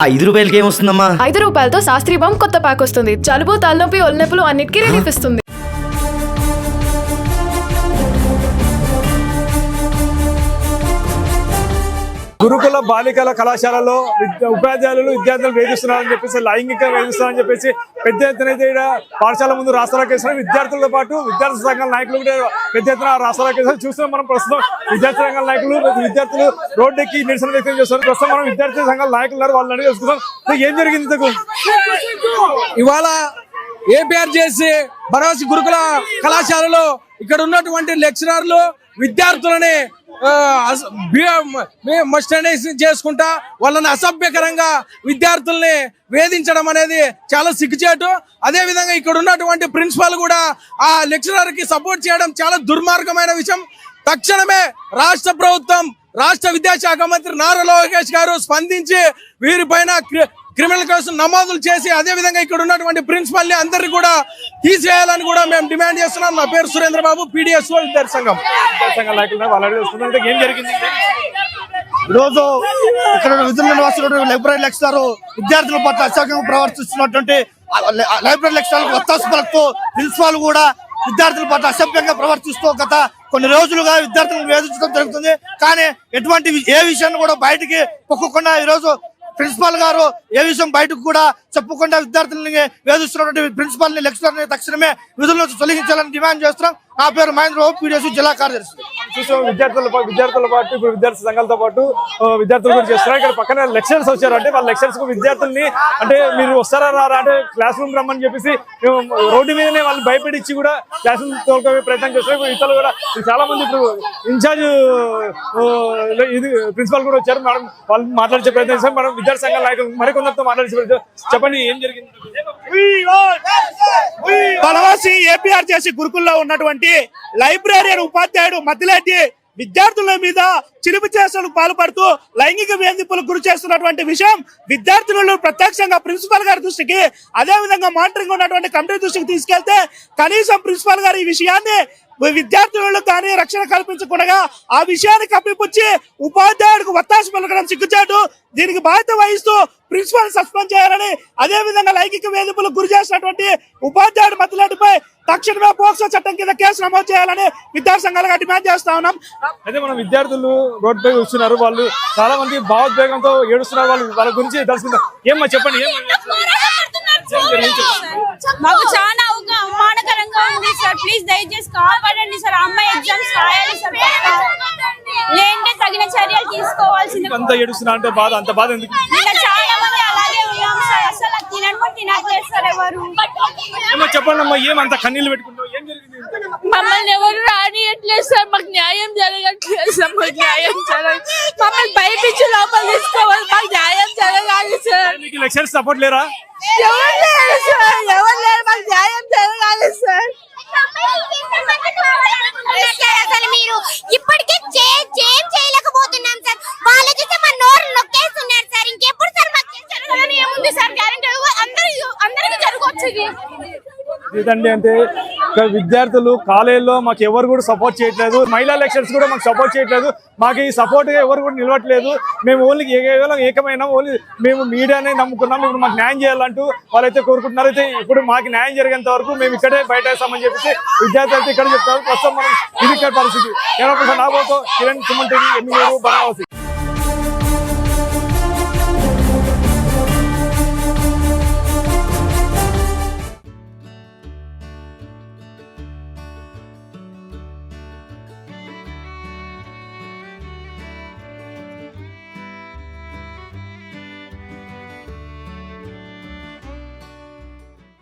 రూపాయలకి ఏమొస్తుందమ్మా? 5 రూపాయలతో శాస్త్రీ బామ్ కొత్త ప్యాక్ వస్తుంది. జలుబు, తలనొప్పి, ఒళ్ళనొప్పులు అన్నిటికీ రిలీఫ్ ఇస్తుంది. గురుకుల బాలికల కళాశాలలో ఉపాధ్యాయులు విద్యార్థులు వేధిస్తున్నారని చెప్పేసి, లైంగిక వేధిస్తున్నారని చెప్పేసి పెద్ద ఎత్తున అయితే పాఠశాల ముందు రాస్తారోకో చేస్తున్నారు. విద్యార్థులతో పాటు విద్యార్థి సంఘాల నాయకులు కూడా పెద్ద ఎత్తున రాస్తారోకో చేస్తున్నారు. చూస్తున్నాం మనం ప్రస్తుతం విద్యార్థి సంఘాల నాయకులు విద్యార్థులు రోడ్డెక్కి నిరసన వ్యక్తం చేస్తున్నారు. ప్రస్తుతం మనం విద్యార్థి సంఘాల నాయకులు ఉన్నారు, వాళ్ళని అడిగి తెలుసుకుందాం. ఏం జరిగింది ఇంతకు? ఇవాళ ఏపీఆర్ చేసి భరోసి గురుకుల కళాశాలలో ఇక్కడ ఉన్నటువంటి లెక్చరర్లు విద్యార్థులని మస్టర్డైజేషన్ చేసుకుంటా వాళ్ళని అసభ్యకరంగా విద్యార్థుల్ని వేధించడం అనేది చాలా సిగ్గుచేటు. అదే విధంగా ఇక్కడ ఉన్నటువంటి ప్రిన్సిపాల్ కూడా ఆ లెక్చరర్ కి సపోర్ట్ చేయడం చాలా దుర్మార్గమైన విషయం. తక్షణమే రాష్ట్ర ప్రభుత్వం, రాష్ట్ర విద్యాశాఖ మంత్రి నారా లోకేష్ గారు స్పందించి వీరిపైన క్రిమినల్ కేసులు నమోదులు చేసి అదే విధంగా ఇక్కడ ఉన్నటువంటి ప్రిన్సిపల్ ని అందరినీ కూడా తీసేయాలని కూడా మేము డిమాండ్ చేస్తున్నాం. నా పేరు సురేంద్ర బాబు, PDSO విద్యార్థి సంఘం. ఏం జరిగింది ఈరోజు ఇక్కడ విధులు నిర్వహిస్తున్న లైబ్రరీ లెక్చరర్ విద్యార్థుల పట్ల అసభ్యంగా ప్రవర్తిస్తున్నటువంటి లైబ్రరీ లెక్చరర్లకు ఒత్తాసు పలుకుతూ ప్రిన్సిపాల్ కూడా విద్యార్థుల పట్ల అసభ్యంగా ప్రవర్తిస్తూ గత కొన్ని రోజులుగా విద్యార్థులను వేధించడం జరుగుతుంది. కానీ ఎటువంటి ఏ విషయాన్ని కూడా బయటికి పొక్కకుండా ఈరోజు ప్రిన్సిపాల్ గారు ఏ విషయం బయటకు కూడా చెప్పకుండా విద్యార్థులని వేధిస్తున్నటువంటి ప్రిన్సిపాల్ ని లెక్చరర్ ని తక్షణమే విధుల నుంచి తొలగించాలని డిమాండ్ చేస్తున్నాం. నా పేరు మహేంద్ర బాబు, PDSO జిల్లా కార్యదర్శి. చూసాం విద్యార్థుల పాటు ఇప్పుడు విద్యార్థి సంఘాలతో పాటు విద్యార్థులు కూడా చేస్తున్నారు. ఇక్కడ పక్కన లెక్చరర్స్ వచ్చారు. అంటే వాళ్ళ లెక్చరర్స్ కు విద్యార్థుల్ని అంటే మీరు వస్తారా రారా అంటే క్లాస్ రూమ్ రమ్మని చెప్పేసి రోడ్డు మీదనే వాళ్ళు భయపెట్టించి కూడా క్లాస్ రూమ్ తోలుకోవే ప్రయత్నం చేస్తారు. ఇతరులు కూడా చాలా మంది ఇప్పుడు ఇన్ఛార్జ్ ఇది ప్రిన్సిపాల్ కూడా వచ్చారు. మనం వాళ్ళు మాట్లాడే ప్రయత్నం చేస్తాం. మనం విద్యార్థి సంఘాల నాయకులు మరికొందరితో మాట్లాడే చెప్పండి ఏం జరిగింది? బనవాసి ఏపీఆర్ చేసి గురుకుల్లో ఉన్నటువంటి లైబ్రరీయన్ ఉపాధ్యాయుడు మధ్యలేటి విద్యార్థుల మీద చిలిపి చేష్టలకు పాల్పడుతూ లైంగిక వేధింపులకు గురి చేస్తున్నటువంటి విషయం విద్యార్థులు ప్రత్యక్షంగా ప్రిన్సిపాల్ గారి దృష్టికి, అదే విధంగా మానిటరింగ్ ఉన్నటువంటి కమిటీ దృష్టికి తీసుకెళ్తే కనీసం ప్రిన్సిపాల్ గారు ఈ విషయాన్ని విద్యార్థులకు కానీ రక్షణ కల్పించకుండా ఆ విషయాన్ని కప్పిపుచ్చి ఉపాధ్యాయుడికి ఒత్తాసు పలకడం సిగ్గుచేటు. దీనికి బాధ్యత వహిస్తూ ప్రిన్సిపల్ సస్పెండ్ చేయాలని, అదే విధంగా లైంగిక వేధింపులకు గురి చేసినటువంటి ఉపాధ్యాయుడు మధ్యలాటిపై తక్షణమే పోక్సో చట్టం కింద కేసు నమోదు చేయాలని విద్యార్థి సంఘాలుగా డిమాండ్ చేస్తా ఉన్నాం. అయితే మన విద్యార్థులు రోడ్డుపై వస్తున్నారు. వాళ్ళు చాలా మంది భావోద్వేగంతో ఏడుస్తున్నారు. వాళ్ళ గురించి తెలుసుకుందాం. ఏమ్మా చెప్పండి. మాకు చాలా అవమానకరంగా ఉంది సార్. ప్లీజ్ దయచేసి కాపాడండి సార్. అమ్మాయి ఎగ్జామ్స్ రాయాలి సార్. లేదంటే తగిన చర్యలు తీసుకోవాల్సింది. అంత ఏడుస్తున్నా అంటే బాధ, అంత బాధ ఎందుకు? చాలా మంది అలాగే ఉన్నాం సార్. అసలు తినట్లేదు సార్ ఎవరు. ఏమో చెప్పండి అమ్మా, ఏమంత కన్నీళ్ళు పెట్టుకుంటావు? ఏం జరిగింది? మమ్మల్ని ఎవరు రానియట్లేదు సార్. మాకు న్యాయం జరగట్లేదు సార్. మాకు న్యాయం జరగదు. మమ్మల్ని భయపించి లోపల తీసుకోవాలి. మాకు న్యాయం జరగాలి సార్. మీకు లెక్చరర్స్ సపోర్ట్ లేరా? ఎవరు లేరు సార్. ఎవరు లేరు. మాకు న్యాయం జరగాలి సార్. అసలు మీరు ఇప్పటికే ఏం చేయలేకపోతున్నాం సార్. వాళ్ళు చూస్తే మన నోరు నొక్కేస్తున్నారు సార్. ఇంకెప్పుడు సార్ మాకు ఏముంది సార్, గ్యారెంటీ అందరికీ జరగవచ్చు. ఇదండి అంటే విద్యార్థులు కాలేజీలో మాకు ఎవరు కూడా సపోర్ట్ చేయట్లేదు. మహిళా లెక్చరర్స్ కూడా మాకు సపోర్ట్ చేయట్లేదు. మాకు ఈ సపోర్ట్ గా ఎవరు కూడా నిలవట్లేదు. మేము ఓన్లీ ఏకమైనా ఓన్లీ మేము మీడియానే నమ్ముకున్నాం. ఇప్పుడు మాకు న్యాయం చేయాలంటూ వాళ్ళైతే కోరుకుంటున్నారు. అయితే ఇప్పుడు మాకు న్యాయం జరిగేంత వరకు మేము ఇక్కడే బయట వేస్తామని చెప్పేసి విద్యార్థులు అయితే ఇక్కడ చెప్తారు. ప్రస్తుతం మనం ఇది ఇక్కడ పరిస్థితి. నాగోతో కిరణ్ సుమన్ టీవీ, ఎమ్మిగూరు, బనవాసి.